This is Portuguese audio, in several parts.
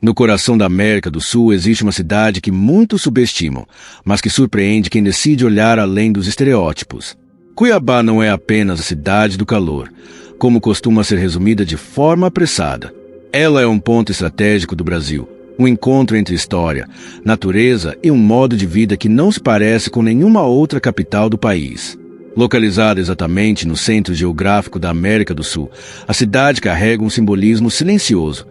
No coração da América do Sul existe uma cidade que muitos subestimam, mas que surpreende quem decide olhar além dos estereótipos. Cuiabá não é apenas a cidade do calor, como costuma ser resumida de forma apressada. Ela é um ponto estratégico do Brasil, um encontro entre história, natureza e um modo de vida que não se parece com nenhuma outra capital do país. Localizada exatamente no centro geográfico da América do Sul, a cidade carrega um simbolismo silencioso.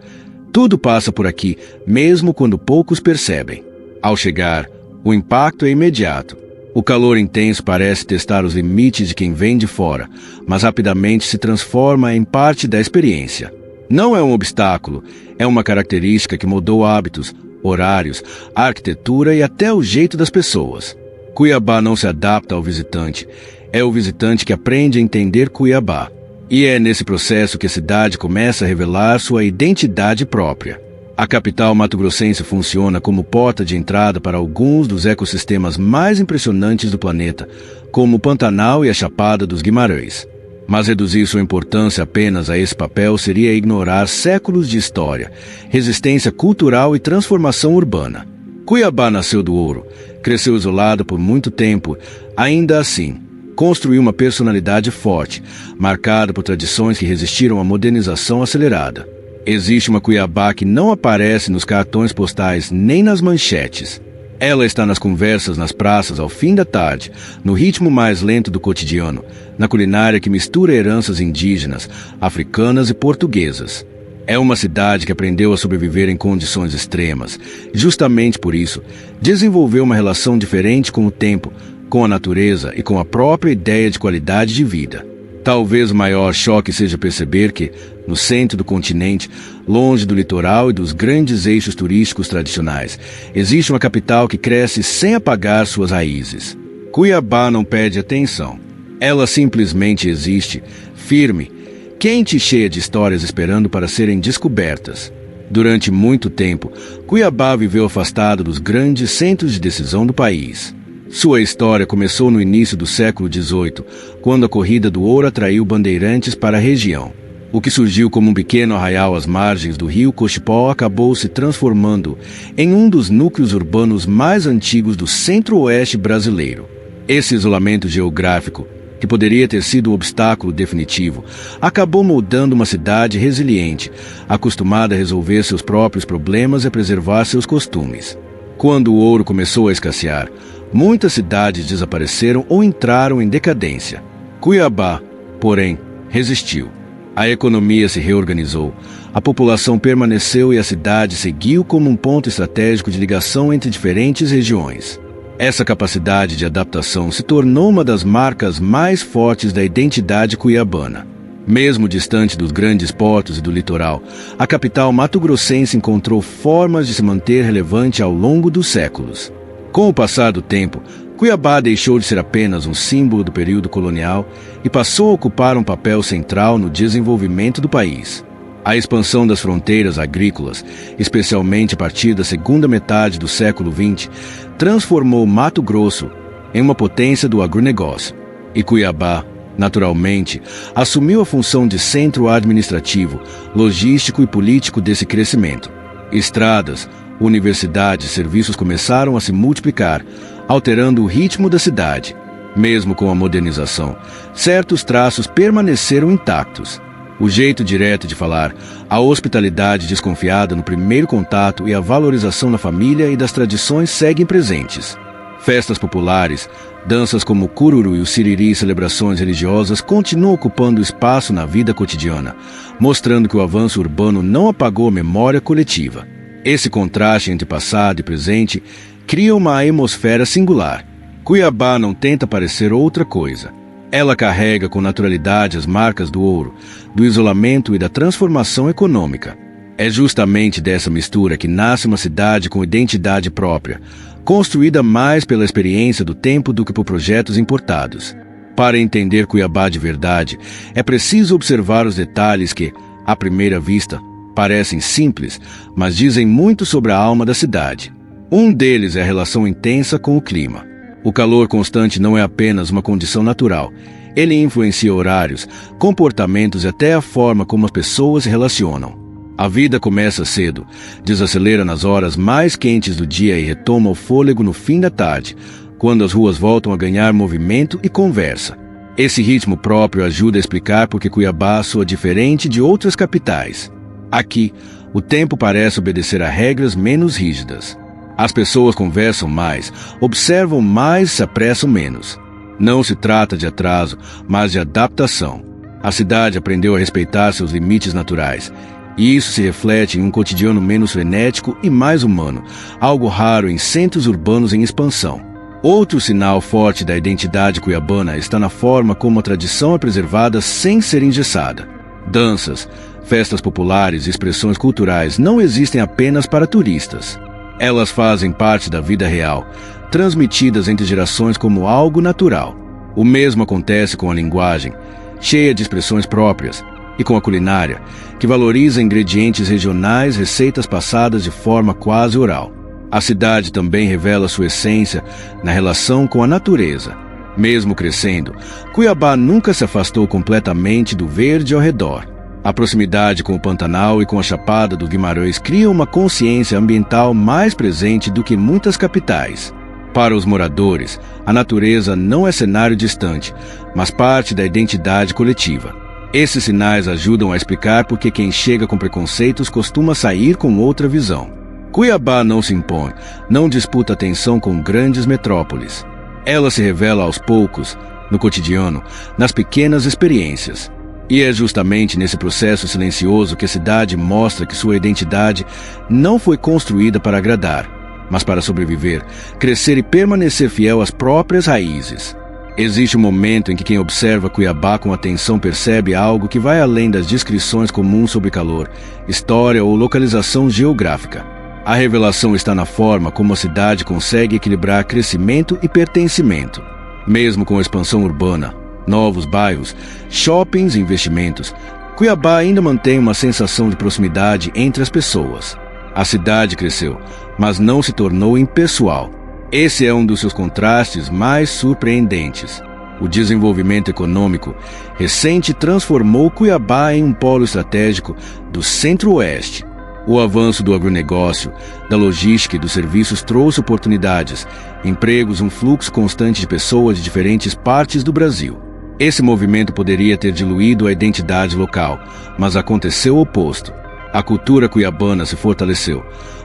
Tudo passa por aqui, mesmo quando poucos percebem. Ao chegar, o impacto é imediato. O calor intenso parece testar os limites de quem vem de fora, mas rapidamente se transforma em parte da experiência. Não é um obstáculo, é uma característica que mudou hábitos, horários, arquitetura e até o jeito das pessoas. Cuiabá não se adapta ao visitante, é o visitante que aprende a entender Cuiabá. E é nesse processo que a cidade começa a revelar sua identidade própria. A capital mato-grossense funciona como porta de entrada para alguns dos ecossistemas mais impressionantes do planeta, como o Pantanal e a Chapada dos Guimarães. Mas reduzir sua importância apenas a esse papel seria ignorar séculos de história, resistência cultural e transformação urbana. Cuiabá nasceu do ouro, cresceu isolada por muito tempo, ainda assim, construiu uma personalidade forte, marcada por tradições que resistiram à modernização acelerada. Existe uma Cuiabá que não aparece nos cartões postais nem nas manchetes. Ela está nas conversas nas praças ao fim da tarde, no ritmo mais lento do cotidiano, na culinária que mistura heranças indígenas, africanas e portuguesas. É uma cidade que aprendeu a sobreviver em condições extremas. Justamente por isso, desenvolveu uma relação diferente com o tempo, com a natureza e com a própria ideia de qualidade de vida. Talvez o maior choque seja perceber que, no centro do continente, longe do litoral e dos grandes eixos turísticos tradicionais, existe uma capital que cresce sem apagar suas raízes. Cuiabá não pede atenção. Ela simplesmente existe, firme, quente e cheia de histórias esperando para serem descobertas. Durante muito tempo, Cuiabá viveu afastado dos grandes centros de decisão do país. Sua história começou no início do século XVIII, quando a corrida do ouro atraiu bandeirantes para a região. O que surgiu como um pequeno arraial às margens do rio Cochipó acabou se transformando em um dos núcleos urbanos mais antigos do centro-oeste brasileiro. Esse isolamento geográfico, que poderia ter sido um obstáculo definitivo, acabou moldando uma cidade resiliente, acostumada a resolver seus próprios problemas e a preservar seus costumes. Quando o ouro começou a escassear, muitas cidades desapareceram ou entraram em decadência. Cuiabá, porém, resistiu. A economia se reorganizou, a população permaneceu e a cidade seguiu como um ponto estratégico de ligação entre diferentes regiões. Essa capacidade de adaptação se tornou uma das marcas mais fortes da identidade cuiabana. Mesmo distante dos grandes portos e do litoral, a capital mato-grossense encontrou formas de se manter relevante ao longo dos séculos. Com o passar do tempo, Cuiabá deixou de ser apenas um símbolo do período colonial e passou a ocupar um papel central no desenvolvimento do país. A expansão das fronteiras agrícolas, especialmente a partir da segunda metade do século XX, transformou Mato Grosso em uma potência do agronegócio. E Cuiabá, naturalmente, assumiu a função de centro administrativo, logístico e político desse crescimento. Estradas, universidades e serviços começaram a se multiplicar, alterando o ritmo da cidade. Mesmo com a modernização, certos traços permaneceram intactos. O jeito direto de falar, a hospitalidade desconfiada no primeiro contato e a valorização da família e das tradições seguem presentes. Festas populares, danças como o cururu e o siriri e celebrações religiosas continuam ocupando espaço na vida cotidiana, mostrando que o avanço urbano não apagou a memória coletiva. Esse contraste entre passado e presente cria uma atmosfera singular. Cuiabá não tenta parecer outra coisa. Ela carrega com naturalidade as marcas do ouro, do isolamento e da transformação econômica. É justamente dessa mistura que nasce uma cidade com identidade própria, construída mais pela experiência do tempo do que por projetos importados. Para entender Cuiabá de verdade, é preciso observar os detalhes que, à primeira vista, parecem simples, mas dizem muito sobre a alma da cidade. Um deles é a relação intensa com o clima. O calor constante não é apenas uma condição natural. Ele influencia horários, comportamentos e até a forma como as pessoas se relacionam. A vida começa cedo, desacelera nas horas mais quentes do dia e retoma o fôlego no fim da tarde, quando as ruas voltam a ganhar movimento e conversa. Esse ritmo próprio ajuda a explicar por que Cuiabá soa diferente de outras capitais. Aqui, o tempo parece obedecer a regras menos rígidas. As pessoas conversam mais, observam mais e se apressam menos. Não se trata de atraso, mas de adaptação. A cidade aprendeu a respeitar seus limites naturais, e isso se reflete em um cotidiano menos frenético e mais humano, algo raro em centros urbanos em expansão. Outro sinal forte da identidade cuiabana está na forma como a tradição é preservada sem ser engessada. Danças, festas populares e expressões culturais não existem apenas para turistas. Elas fazem parte da vida real, transmitidas entre gerações como algo natural. O mesmo acontece com a linguagem, cheia de expressões próprias, e com a culinária, que valoriza ingredientes regionais, receitas passadas de forma quase oral. A cidade também revela sua essência na relação com a natureza. Mesmo crescendo, Cuiabá nunca se afastou completamente do verde ao redor. A proximidade com o Pantanal e com a Chapada do Guimarães cria uma consciência ambiental mais presente do que muitas capitais. Para os moradores, a natureza não é cenário distante, mas parte da identidade coletiva. Esses sinais ajudam a explicar por que quem chega com preconceitos costuma sair com outra visão. Cuiabá não se impõe, não disputa atenção com grandes metrópoles. Ela se revela aos poucos, no cotidiano, nas pequenas experiências. E é justamente nesse processo silencioso que a cidade mostra que sua identidade não foi construída para agradar, mas para sobreviver, crescer e permanecer fiel às próprias raízes. Existe um momento em que quem observa Cuiabá com atenção percebe algo que vai além das descrições comuns sobre calor, história ou localização geográfica. A revelação está na forma como a cidade consegue equilibrar crescimento e pertencimento. Mesmo com a expansão urbana, novos bairros, shoppings e investimentos, Cuiabá ainda mantém uma sensação de proximidade entre as pessoas. A cidade cresceu, mas não se tornou impessoal. Esse é um dos seus contrastes mais surpreendentes. O desenvolvimento econômico recente transformou Cuiabá em um polo estratégico do Centro-Oeste. O avanço do agronegócio, da logística e dos serviços trouxe oportunidades, empregos, um fluxo constante de pessoas de diferentes partes do Brasil. Esse movimento poderia ter diluído a identidade local, mas aconteceu o oposto. A cultura cuiabana se fortaleceu,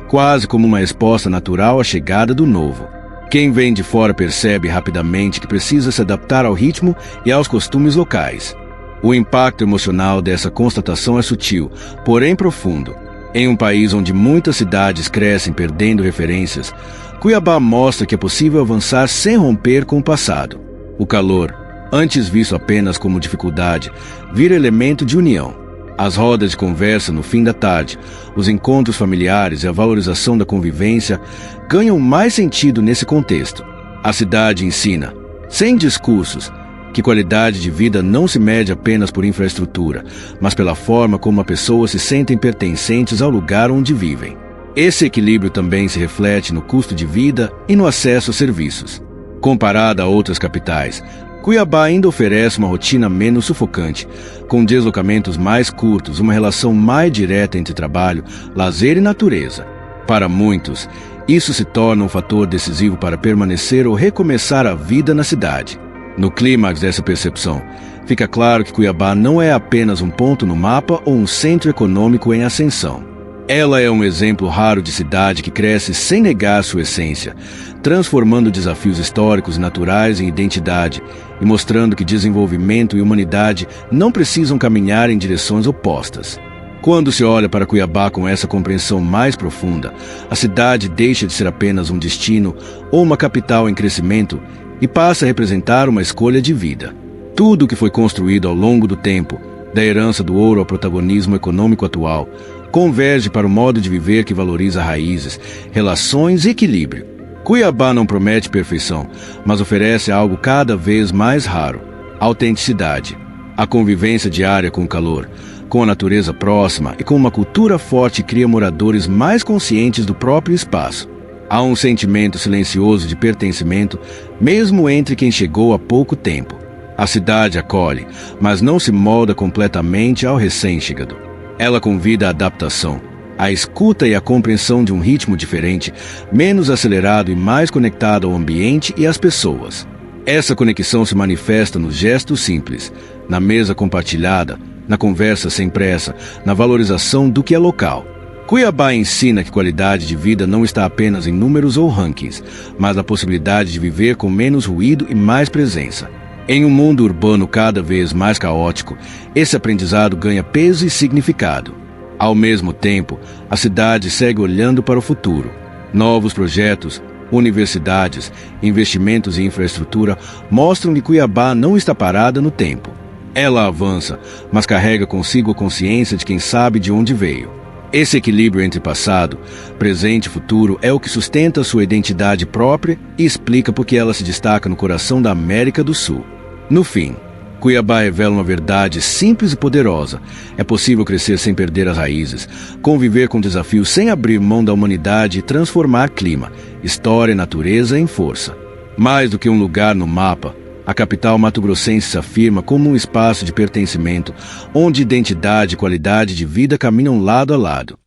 quase como uma resposta natural à chegada do novo. Quem vem de fora percebe rapidamente que precisa se adaptar ao ritmo e aos costumes locais. O impacto emocional dessa constatação é sutil, porém profundo. Em um país onde muitas cidades crescem perdendo referências, Cuiabá mostra que é possível avançar sem romper com o passado. O calor, antes visto apenas como dificuldade, vira elemento de união. As rodas de conversa no fim da tarde, os encontros familiares e a valorização da convivência ganham mais sentido nesse contexto. A cidade ensina, sem discursos, que qualidade de vida não se mede apenas por infraestrutura, mas pela forma como as pessoas se sentem pertencentes ao lugar onde vivem. Esse equilíbrio também se reflete no custo de vida e no acesso a serviços. Comparada a outras capitais, Cuiabá ainda oferece uma rotina menos sufocante, com deslocamentos mais curtos, uma relação mais direta entre trabalho, lazer e natureza. Para muitos, isso se torna um fator decisivo para permanecer ou recomeçar a vida na cidade. No clímax dessa percepção, fica claro que Cuiabá não é apenas um ponto no mapa ou um centro econômico em ascensão. Ela é um exemplo raro de cidade que cresce sem negar sua essência, transformando desafios históricos e naturais em identidade e mostrando que desenvolvimento e humanidade não precisam caminhar em direções opostas. Quando se olha para Cuiabá com essa compreensão mais profunda, a cidade deixa de ser apenas um destino ou uma capital em crescimento e passa a representar uma escolha de vida. Tudo o que foi construído ao longo do tempo, da herança do ouro ao protagonismo econômico atual, converge para o modo de viver que valoriza raízes, relações e equilíbrio. Cuiabá não promete perfeição, mas oferece algo cada vez mais raro: autenticidade. A convivência diária com o calor, com a natureza próxima e com uma cultura forte cria moradores mais conscientes do próprio espaço. Há um sentimento silencioso de pertencimento, mesmo entre quem chegou há pouco tempo. A cidade acolhe, mas não se molda completamente ao recém-chegado. Ela convida a adaptação, a escuta e a compreensão de um ritmo diferente, menos acelerado e mais conectado ao ambiente e às pessoas. Essa conexão se manifesta nos gestos simples, na mesa compartilhada, na conversa sem pressa, na valorização do que é local. Cuiabá ensina que qualidade de vida não está apenas em números ou rankings, mas na possibilidade de viver com menos ruído e mais presença. Em um mundo urbano cada vez mais caótico, esse aprendizado ganha peso e significado. Ao mesmo tempo, a cidade segue olhando para o futuro. Novos projetos, universidades, investimentos em infraestrutura mostram que Cuiabá não está parada no tempo. Ela avança, mas carrega consigo a consciência de quem sabe de onde veio. Esse equilíbrio entre passado, presente e futuro é o que sustenta sua identidade própria e explica por que ela se destaca no coração da América do Sul. No fim, Cuiabá revela uma verdade simples e poderosa. É possível crescer sem perder as raízes, conviver com desafios sem abrir mão da humanidade e transformar clima, história e natureza em força. Mais do que um lugar no mapa, a capital mato-grossense se afirma como um espaço de pertencimento, onde identidade e qualidade de vida caminham lado a lado.